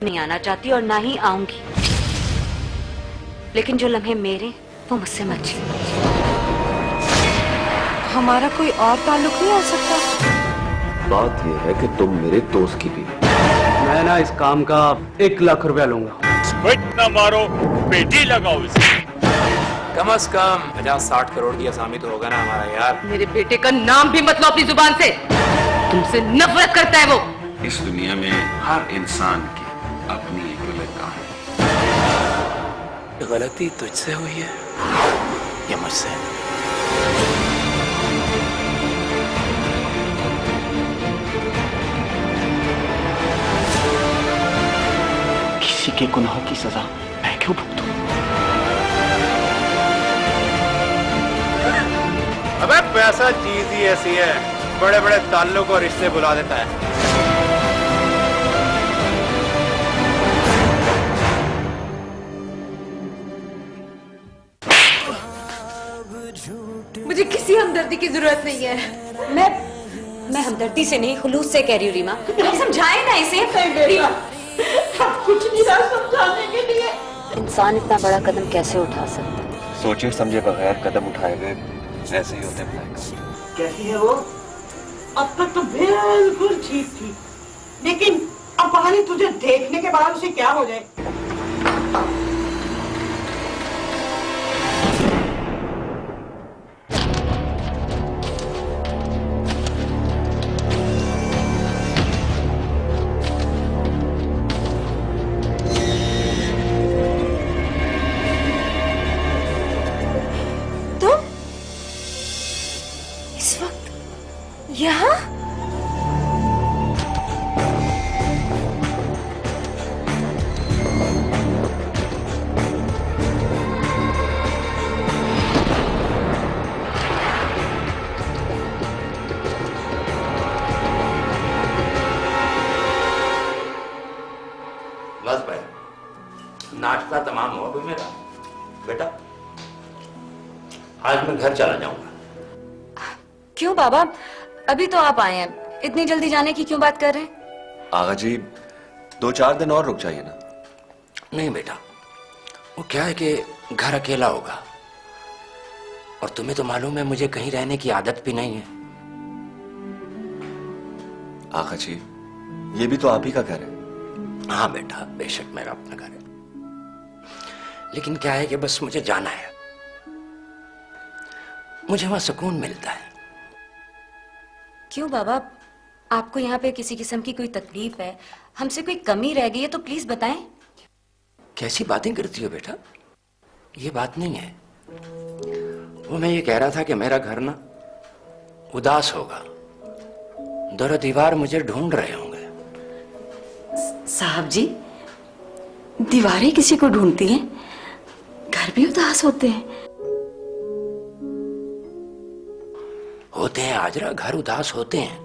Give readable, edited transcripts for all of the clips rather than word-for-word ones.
नहीं आना चाहती और ना ही आऊंगी, लेकिन जो लम्हे मेरे वो मुझसे मत छीन। हमारा कोई और ताल्लुक नहीं आ सकता? बात यह है कि तुम मेरे दोस्त की बीवी। मैं ना इस काम का 1 लाख रुपया लूंगा। न मारो, पेटी लगाओ इसे। कम से कम 50-60 करोड़ की असामी तो होगा ना हमारा यार। मेरे बेटे का नाम भी मत लो अपनी जुबान से, तुमसे नफरत करता है वो। इस दुनिया में हर इंसान की अपनी एक अलग कहानी। गलती तुझसे हुई है या मुझसे? किसी के गुनाहों की सजा मैं क्यों भुगतूं? अबे पैसा चीज ही ऐसी है, बड़े बड़े ताल्लुक और रिश्ते बुला देता है। मुझे किसी हमदर्दी की जरूरत नहीं है। मैं हमदर्दी से नहीं, खुलूस से कह रही हूँ रीमा। आप समझाए ना इसे। रीमा, कुछ नहीं रहा समझाने के लिए। इंसान इतना बड़ा कदम कैसे उठा सकता है? सोचे समझे बगैर कदम उठाए गए ऐसे ही होते हैं। कैसी है वो? अब तक तो बिल्कुल ठीक थी, लेकिन अब पता नहीं तुझे देखने के बाद उसे क्या हो जाए। इस वक्त यहाँ? बस भाई, नाश्ता तमाम हो अभी मेरा। बेटा आज मैं घर चला जाऊंगा। क्यों बाबा, अभी तो आप आए हैं, इतनी जल्दी जाने की क्यों बात कर रहे हैं? आगा जी 2-4 दिन और रुक जाइए ना। नहीं बेटा, वो क्या है कि घर अकेला होगा, और तुम्हें तो मालूम है मुझे कहीं रहने की आदत भी नहीं है। आगा जी ये भी तो आप ही का घर है। हाँ बेटा, बेशक मेरा अपना घर है, लेकिन क्या है कि बस मुझे जाना है। मुझे वहां सुकून मिलता है। क्यों बाबा, आपको यहाँ पे किसी किस्म की कोई तकलीफ है, हमसे कोई कमी रह गई है तो प्लीज बताएं। कैसी बातें करती हो बेटा, ये बात नहीं है। वो मैं ये कह रहा था कि मेरा घर ना उदास होगा, दर दीवार मुझे ढूंढ रहे होंगे। साहब जी, दीवारें किसी को ढूंढती हैं, घर भी उदास होते हैं। होते हैं आजरा, घर उदास होते हैं।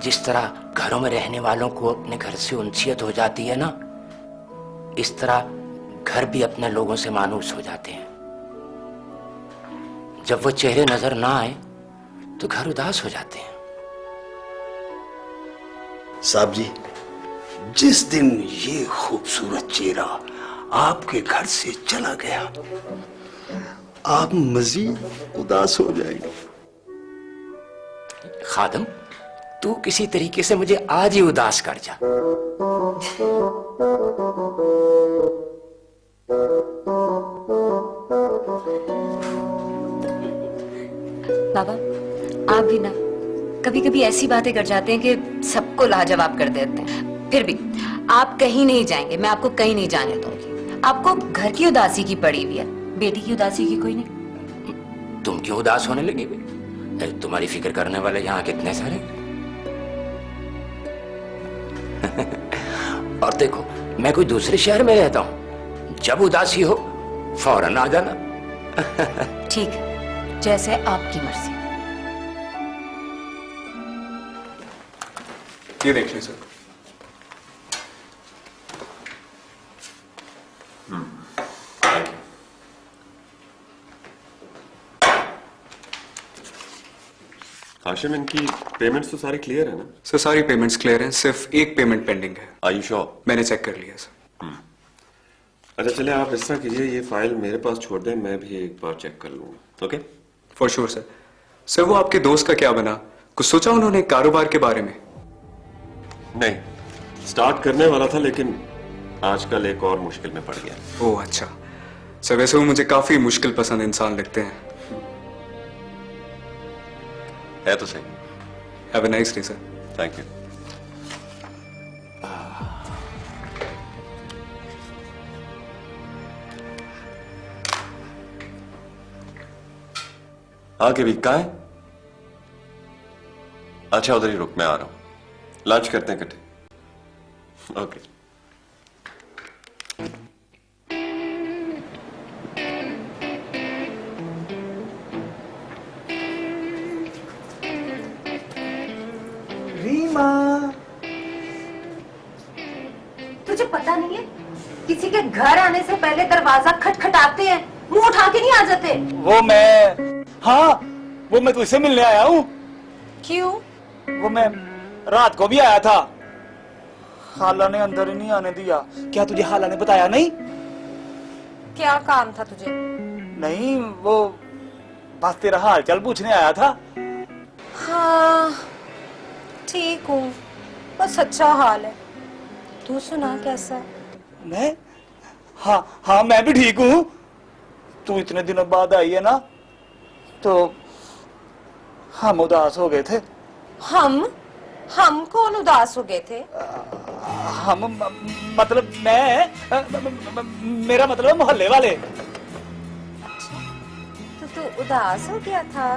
जिस तरह घरों में रहने वालों को अपने घर से उनसियत हो जाती है ना, इस तरह घर भी अपने लोगों से मानूस हो जाते हैं। जब वो चेहरे नजर ना आए तो घर उदास हो जाते हैं। साहब जी, जिस दिन ये खूबसूरत चेहरा आपके घर से चला गया, आप मजीद उदास हो जाएंगे। खादम, तू किसी तरीके से मुझे आज ही उदास कर जा। बाबा आप भी ना कभी कभी ऐसी बातें कर जाते हैं कि सबको लाजवाब कर देते हैं। फिर भी आप कहीं नहीं जाएंगे, मैं आपको कहीं नहीं जाने दूंगी। आपको घर की उदासी की पड़ी हुई है, बेटी की उदासी की कोई नहीं। तुम क्यों उदास होने लगी? तुम्हारी फिक्र करने वाले यहाँ कितने सारे। और देखो, मैं कोई दूसरे शहर में रहता हूँ, जब उदासी हो फौरन आ जाना। ठीक है, जैसे आपकी मर्जी। ये देख लीजिए सर। आशिम, इनकी पेमेंट्स तो सारी क्लियर है ना? सर सारी पेमेंट्स क्लियर हैं, सिर्फ एक पेमेंट पेंडिंग है। Are you sure? मैंने चेक कर लिया सर। अच्छा चले, आप इस तरह कीजिए, ये फाइल मेरे पास छोड़ दें, मैं भी एक बार चेक कर लूंगा। Okay? For sure sir. Sir वो आपके दोस्त का क्या बना, कुछ सोचा उन्होंने कारोबार के बारे में? नहीं, स्टार्ट करने वाला था लेकिन आजकल एक और मुश्किल में पड़ गया। ओह अच्छा। सर वैसे वो मुझे काफी मुश्किल पसंद इंसान लगते हैं। है तो सही। Have a nice day sir. Thank you. हाँ के भी कहाँ है? अच्छा उधर ही रुक, मैं आ रहा हूं। लंच करते हैं इकट्ठे। ओके। रीमा, तुझे पता नहीं है, किसी के घर आने से पहले दरवाजा खटखटाते हैं, मुंह उठा के नहीं आ जाते। वो मैं तुझसे मिलने आया हूँ। क्यों? वो मैं रात को भी आया था, खाला ने अंदर ही नहीं आने दिया। क्या तुझे खाला ने बताया नहीं? क्या काम था तुझे? नहीं, वो बस तेरा हाल चाल पूछने आया था। हाँ ठीक हूँ, बस अच्छा हाल है। तू सुना कैसा है? मैं? हाँ मैं भी ठीक हूँ। तू इतने दिनों बाद आई है ना, तो हम उदास हो गए थे। हम कौन उदास हो गए थे? हम मतलब मेरा मतलब मोहल्ले वाले। तो तू उदास हो गया था?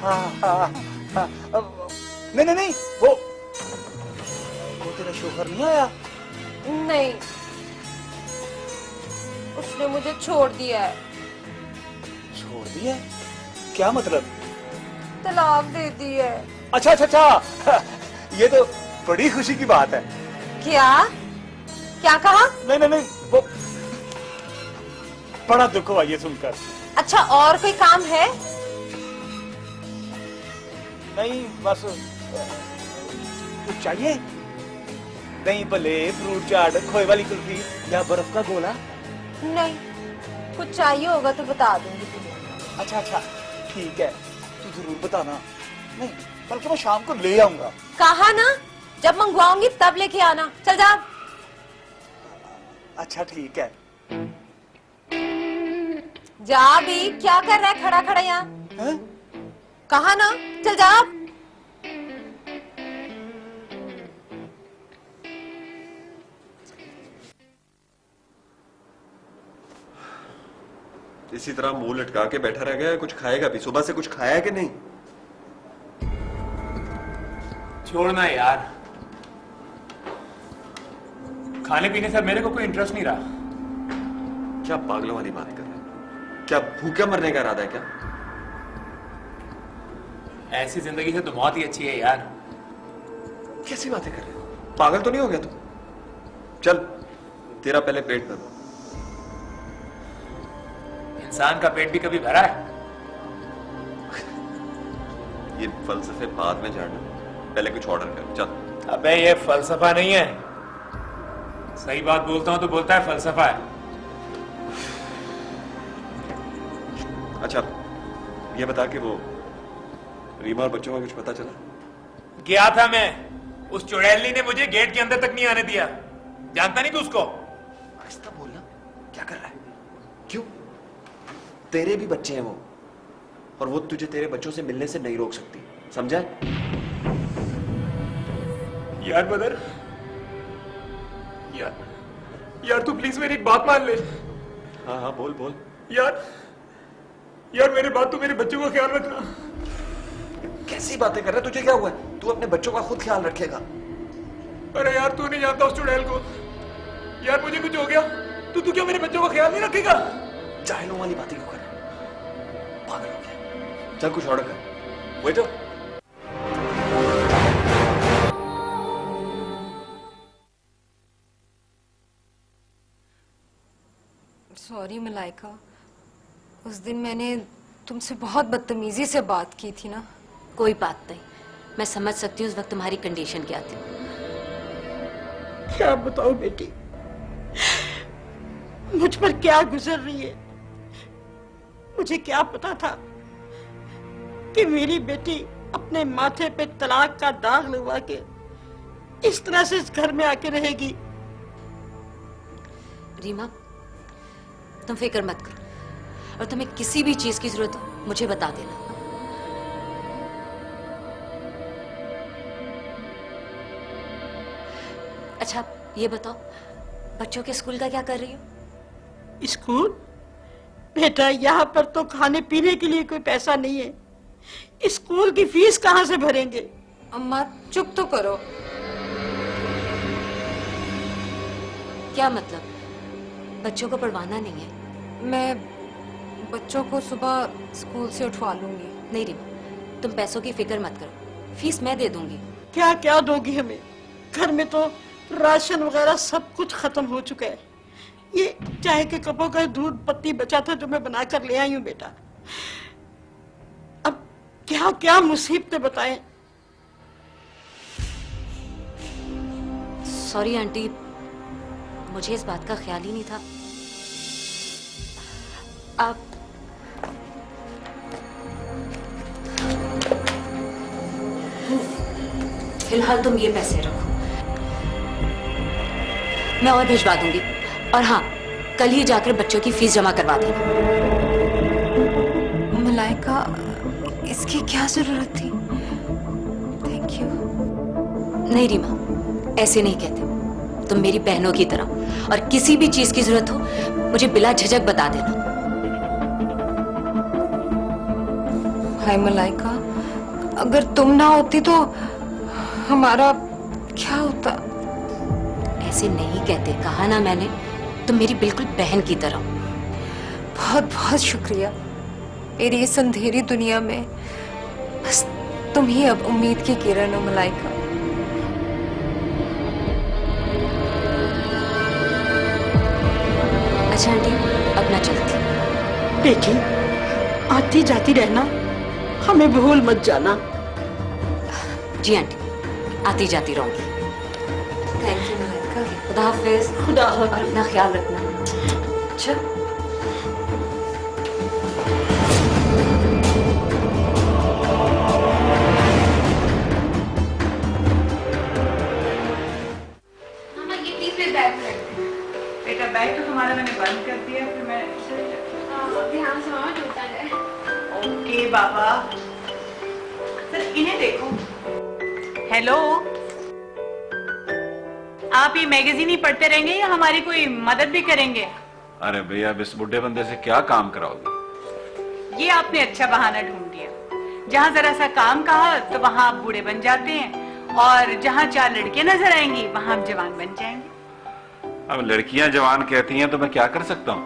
हाँ। नहीं, वो तेरा शोहर नहीं आया? नहीं, उसने मुझे छोड़ दिया है। छोड़ दिया? क्या मतलब? तलाक दे दी है। अच्छा, ये तो बड़ी खुशी की बात है। क्या कहा? नहीं, वो बड़ा दुख हुआ ये सुनकर। अच्छा और कोई काम है? नहीं, बस कुछ चाहिए? नहीं भले फ्रूट चाट, खोए वाली कुल्फी या बर्फ का गोला? नहीं, कुछ चाहिए होगा तो बता दूंगी तुम्हें। अच्छा, ठीक है, तू जरूर बताना। नहीं, बल्कि मैं शाम को ले आऊंगा। कहा ना, जब मंगवाऊंगी तब लेके आना। चल जा। अच्छा ठीक है। जा भी, क्या कर रहा है खड़ा यहाँ? हैं? कहा ना, चल जा। इसी तरह मुंह लटका के बैठा रह गया, कुछ खाएगा भी? सुबह से कुछ खाया है कि नहीं? छोड़ना यार, खाने पीने से मेरे को कोई इंटरेस्ट नहीं रहा। क्या पागलों वाली बात कर रहे हैं? क्या भूखे मरने का इरादा है क्या? ऐसी जिंदगी से तो बहुत ही अच्छी है यार। कैसी बातें कर रहे हो? पागल तो नहीं हो गया तू? चल, तेरा पहले पेट भर। इंसान का पेट भी कभी भरा है? ये फलसफे बाद में झाड़ना, पहले कुछ ऑर्डर कर। चल। अबे ये फलसफा नहीं है, सही बात बोलता हूं तो बोलता है फलसफा है। अच्छा ये बता कि वो रीमा और बच्चों का कुछ पता चला? गया था मैं, उस चुड़ैली ने मुझे गेट के अंदर तक नहीं आने दिया। जानता नहीं तू उसको? आहिस्ता बोलना। क्या कर रहा है? क्यों? तेरे भी बच्चे हैं वो, और वो तुझे तेरे बच्चों से मिलने से नहीं रोक सकती, समझा? यार बदर, यार तू प्लीज मेरी एक बात मान ले। हाँ बोल। यार मेरे बात, तू मेरे बच्चों का ख्याल रखना। कैसी बातें कर रहा है? तुझे क्या हुआ है? तू अपने बच्चों का खुद ख्याल रखेगा। अरे यार तू नहीं जानता उस चुड़ैल को। यार मुझे कुछ हो गया तो तू क्या मेरे बच्चों का ख्याल नहीं रखेगा? जाहिलों वाली बातें क्यों कर रहा है? पागल हो गया। चल कुछ ऑर्डर कर। वेटर। सॉरी मलाइका, उस दिन मैंने तुमसे बहुत बदतमीजी से बात की थी ना। कोई बात नहीं, मैं समझ सकती हूँ उस वक्त तुम्हारी कंडीशन क्या थी। क्या बताऊं बेटी, मुझ पर क्या गुजर रही है। मुझे क्या पता था कि मेरी बेटी अपने माथे पे तलाक का दाग लगवा के इस तरह से इस घर में आके रहेगी। रीमा, तुम फिक्र मत करो, और तुम्हें किसी भी चीज की जरूरत हो मुझे बता देना। अच्छा ये बताओ, बच्चों के स्कूल का क्या कर रही हो? स्कूल? बेटा यहाँ पर तो खाने पीने के लिए कोई पैसा नहीं है, स्कूल की फीस कहाँ से भरेंगे? अम्मा चुप तो करो। क्या मतलब, बच्चों को पढ़वाना नहीं है? मैं बच्चों को सुबह स्कूल से उठवा लूंगी। नहीं रीमा, तुम पैसों की फिक्र मत करो, फीस मैं दे दूंगी। क्या क्या दोगी हमें? घर में तो राशन वगैरह सब कुछ खत्म हो चुका है। ये चाय के कपों का दूध पत्ती बचा था जो मैं बना कर ले आई हूँ बेटा। अब क्या क्या मुसीबतें बताएं। सॉरी आंटी, मुझे इस बात का ख्याल ही नहीं था। आप फिलहाल तुम ये पैसे रखो, मैं और भिजवा दूंगी। और हाँ, कल ही जाकर बच्चों की फीस जमा करवा देना। मलाइका, इसकी क्या जरूरत थी? Thank you. नहीं रीमा, ऐसे नहीं कहते, तुम मेरी बहनों की तरह, और किसी भी चीज की जरूरत हो मुझे बिला झिझक बता देना। हाय मलाइका, अगर तुम ना होती तो हमारा क्या होता? ऐसे नहीं कहते, कहा ना मैंने, तुम मेरी बिल्कुल बहन की तरह। बहुत बहुत शुक्रिया। मेरी इस अंधेरी दुनिया में बस तुम ही अब उम्मीद की किरण हो मलाइका। अच्छा आंटी, अब मैं चलती। बेटी आती जाती रहना, हमें भूल मत जाना। जी आंटी, आती जाती रहूंगी। Thank you Malaika. खुदा हाफिज। खुदा और हाफिज। अपना ख्याल रखना। अच्छा। मामा ये तीसरे बैग में बेटा बैग तो तुम्हारा मैंने बंद कर दिया, फिर मैं ध्यान से मामा टूटा है। ओके बाबा। सर इन्हें देखो। हेलो, आप ये मैगजीन ही पढ़ते रहेंगे या हमारी कोई मदद भी करेंगे? अरे भैया, अब इस बुढ़े बंदे से क्या काम कराओगे? ये आपने अच्छा बहाना ढूंढ दिया। जहाँ जरा सा काम कहा तो वहाँ आप बूढ़े बन जाते हैं, और जहाँ 4 लड़कियां नजर आएंगी वहाँ आप जवान बन जाएंगे। अब लड़कियां जवान कहती हैं तो मैं क्या कर सकता हूँ?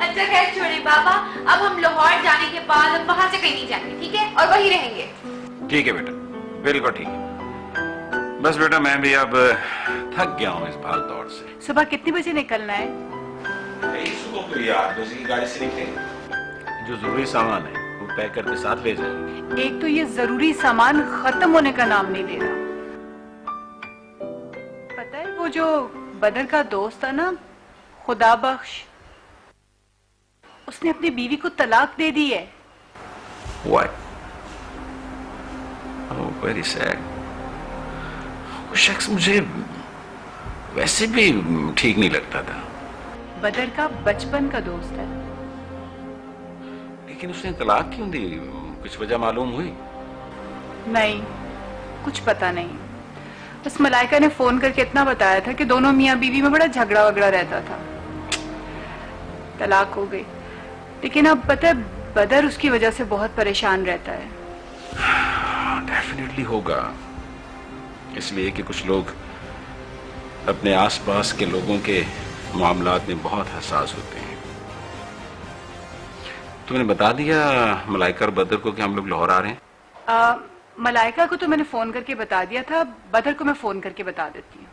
अच्छा खैर छोड़िए बाबा, अब हम लाहौर जाने के बाद वहाँ से कहीं नहीं जाएंगे, ठीक है? और वहीं रहेंगे। ठीक है बेटा, बिल्कुल ठीक है। बस बेटा, मैं भी अब थक गया हूँ इस भाग दौड़ से। सुबह कितने बजे निकलना है? सुबह को 8 बजे की गाड़ी से निकलेंगे। जो जरूरी सामान है वो पैक करके साथ ले जाएंगे। एक तो ये जरूरी सामान खत्म होने का नाम नहीं ले रहा। पता है वो जो बदर का दोस्त था ना, खुदा बख्श, उसने अपनी बीवी को तलाक दे दी है। What? Oh, very sad. वो शख्स मुझे वैसे भी ठीक नहीं लगता था, बदर का बचपन का दोस्त है। लेकिन उसने तलाक क्यों दी? कुछ वजह मालूम हुई? नहीं, कुछ पता नहीं। बस मलाइका ने फोन करके इतना बताया था कि दोनों मियाँ बीवी में बड़ा झगड़ा वगड़ा रहता था, तलाक हो गई। लेकिन अब पता है बदर उसकी वजह से बहुत परेशान रहता है। डेफिनेटली होगा, इसलिए कि कुछ लोग अपने आसपास के लोगों के मामलात में बहुत हसास होते हैं। तुमने बता दिया मलाइका और बदर को कि हम लोग लाहौर आ रहे हैं? मलाइका को तो मैंने फोन करके बता दिया था, बदर को मैं फोन करके बता देती हूँ।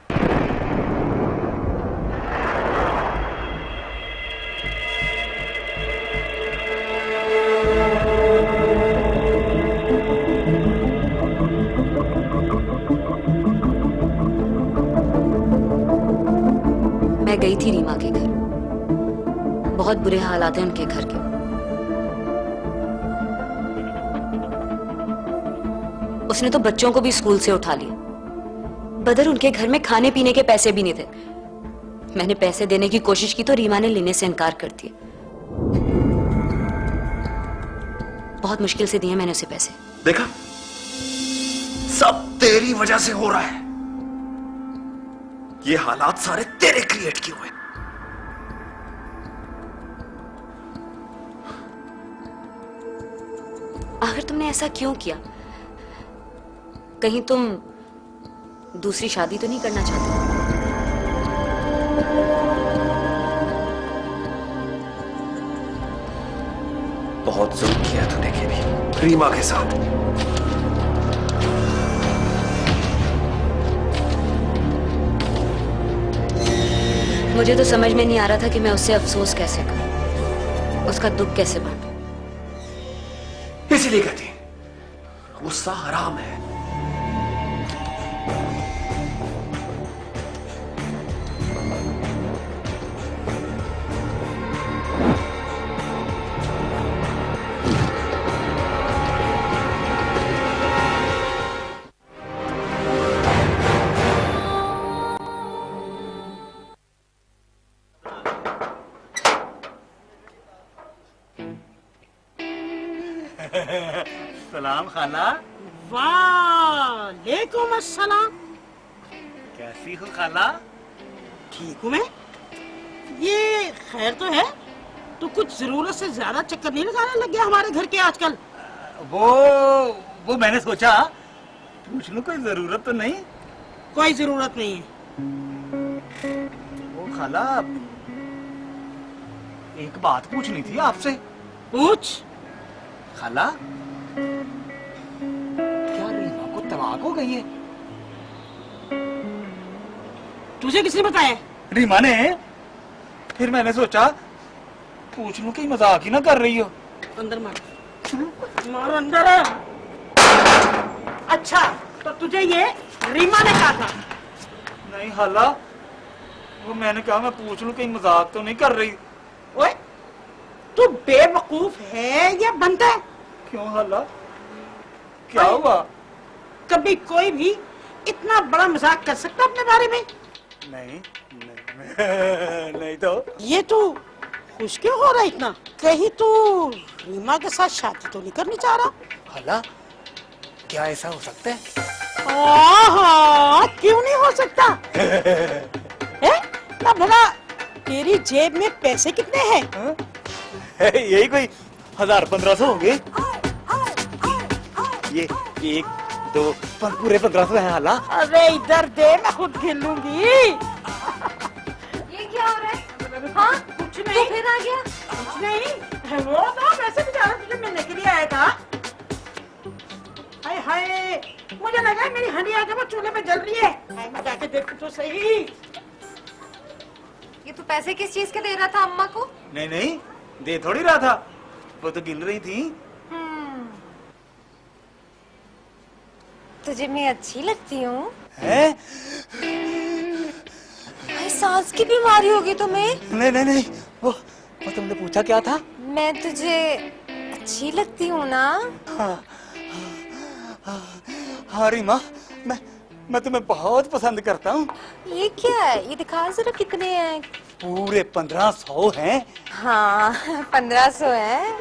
मैं गई थी रीमा के घर। बहुत बुरे हालात हैं उनके घर के। उसने तो बच्चों को भी स्कूल से उठा लिया। बदर, उनके घर में खाने पीने के पैसे भी नहीं थे। मैंने पैसे देने की कोशिश की तो रीमा ने लेने से इनकार कर दिया। बहुत मुश्किल से दिए मैंने उसे पैसे। देखा, सब तेरी वजह से हो रहा है। ये हालात सारे तेरे क्रिएट किए हुए। आखिर तुमने ऐसा क्यों किया? कहीं तुम दूसरी शादी तो नहीं करना चाहते? बहुत जुल्म किया तूने के भी रीमा के साथ। मुझे तो समझ में नहीं आ रहा था कि मैं उससे अफसोस कैसे करूं, उसका दुख कैसे बांटूं। इसीलिए कहती हैं, गुस्सा हराम है। सलाम खाला। वालेकुम अस्सलाम। कैसी हो खाला? ठीक हूँ मैं। ये खैर तो है, तो कुछ जरूरत से ज्यादा चक्कर नहीं लगाने लग गया हमारे घर के आजकल? वो मैंने सोचा पूछ लूं, कोई जरूरत तो नहीं? कोई जरूरत नहीं है। वो खाला, एक बात पूछनी थी आपसे। पूछ। खाला, क्या रीमा को तलाक हो गई है? तुझे किसने बताया? रीमा ने। फिर मैंने सोचा पूछ लूं, कहीं मजाक ही ना कर रही हो। अंदर मार। मार अंदर। अच्छा, तो तुझे ये रीमा ने कहा था? नहीं खाला, वो मैंने कहा मैं पूछ लूं, कहीं मजाक तो नहीं कर रही। ओए, तू बेवकूफ है या बनता है? क्यों खाला, क्या हुआ? कभी कोई भी इतना बड़ा मजाक कर सकता अपने बारे में? नहीं, नहीं तो। ये तू खुश क्यों हो रहा है इतना? कहीं तू रीमा के साथ शादी तो नहीं करनी चाह रहा? खाला, क्या ऐसा हो सकता है? क्यों नहीं हो सकता? है? ना भला तेरी जेब में पैसे कितने हैं? यही कोई 1000-1500 होंगे। ये 1, 2, पूरे 1500 है खाला। अरे इधर दे, मैं खुद गिन लूंगी। ये क्या हो रहा है? हाँ, कुछ नहीं। तो फिर आ गया? कुछ नहीं, वो तो वैसे बेचारा तुझे मिलने के लिए आया था। हाय हाय, मुझे लगा मेरी हंडिया के वो चूल्हे में जल रही है। हाय, मैं जाके देखूं तो सही। ये तो पैसे किस चीज के दे रहा था अम्मा को? नहीं नहीं, दे थोड़ी रहा था, वो तो गिन रही थी। तुझे मैं अच्छी लगती हूँ? हैं? सांस की बीमारी होगी तुम्हें? नहीं नहीं नहीं, वो तुमने पूछा क्या था? मैं तुझे अच्छी लगती हूँ ना? हाँ रीमा, मैं तुम्हें बहुत पसंद करता हूँ। ये क्या है? ये दिखा जरा कितने हैं? पूरे 1500 हैं। हाँ 1500 है।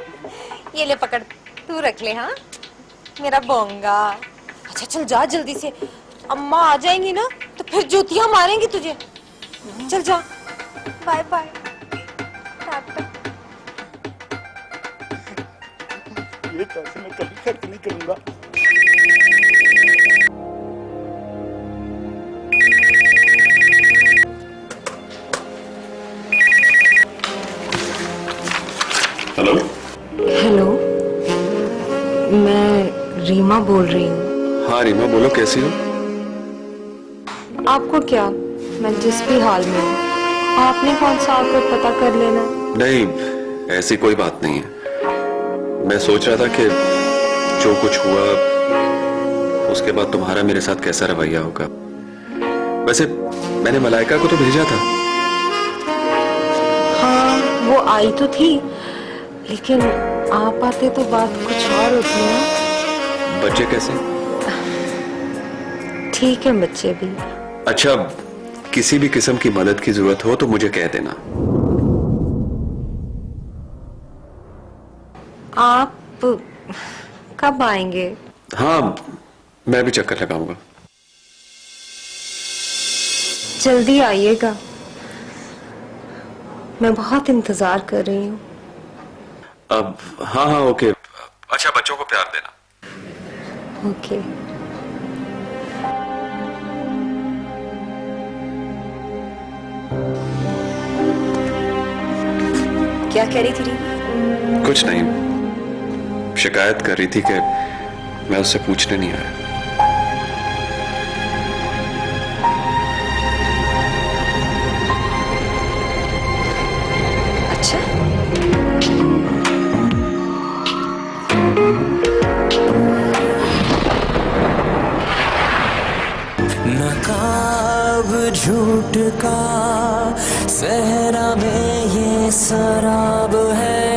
ये ले पकड़, तू रख ले। हाँ मेरा बोंगा। अच्छा चल जा जल्दी से, अम्मा आ जाएंगी ना तो फिर जूतियां मारेंगी तुझे। चल जा, बाय बाय, टाटा। ये पैसे मैं कभी खर्च नहीं करूंगा। हेलो। हेलो, मैं रीमा बोल रही हूँ। हाँ रीमा बोलो, कैसी हो? आपको क्या, मैं जिस भी हाल में हूँ, आपने कौन सा आकर पता कर लेना? नहीं, ऐसी कोई बात नहीं है। मैं सोच रहा था कि जो कुछ हुआ उसके बाद तुम्हारा मेरे साथ कैसा रवैया होगा। वैसे मैंने मलाइका को तो भेजा था, वो आई तो थी, लेकिन आप आते तो बात कुछ और होती है। बच्चे कैसे? ठीक है बच्चे भी। अच्छा, किसी भी किस्म की मदद की जरूरत हो तो मुझे कह देना। आप कब आएंगे? हाँ, मैं भी चक्कर लगाऊंगा। जल्दी आइएगा, मैं बहुत इंतजार कर रही हूँ। अब हाँ हाँ ओके। अच्छा, बच्चों को प्यार देना। ओके। क्या कह रही थी रीमा? कुछ नहीं, शिकायत कर रही थी कि मैं उससे पूछने नहीं आया। अच्छा, नकाब झूठ का सहरा में ये शराब है,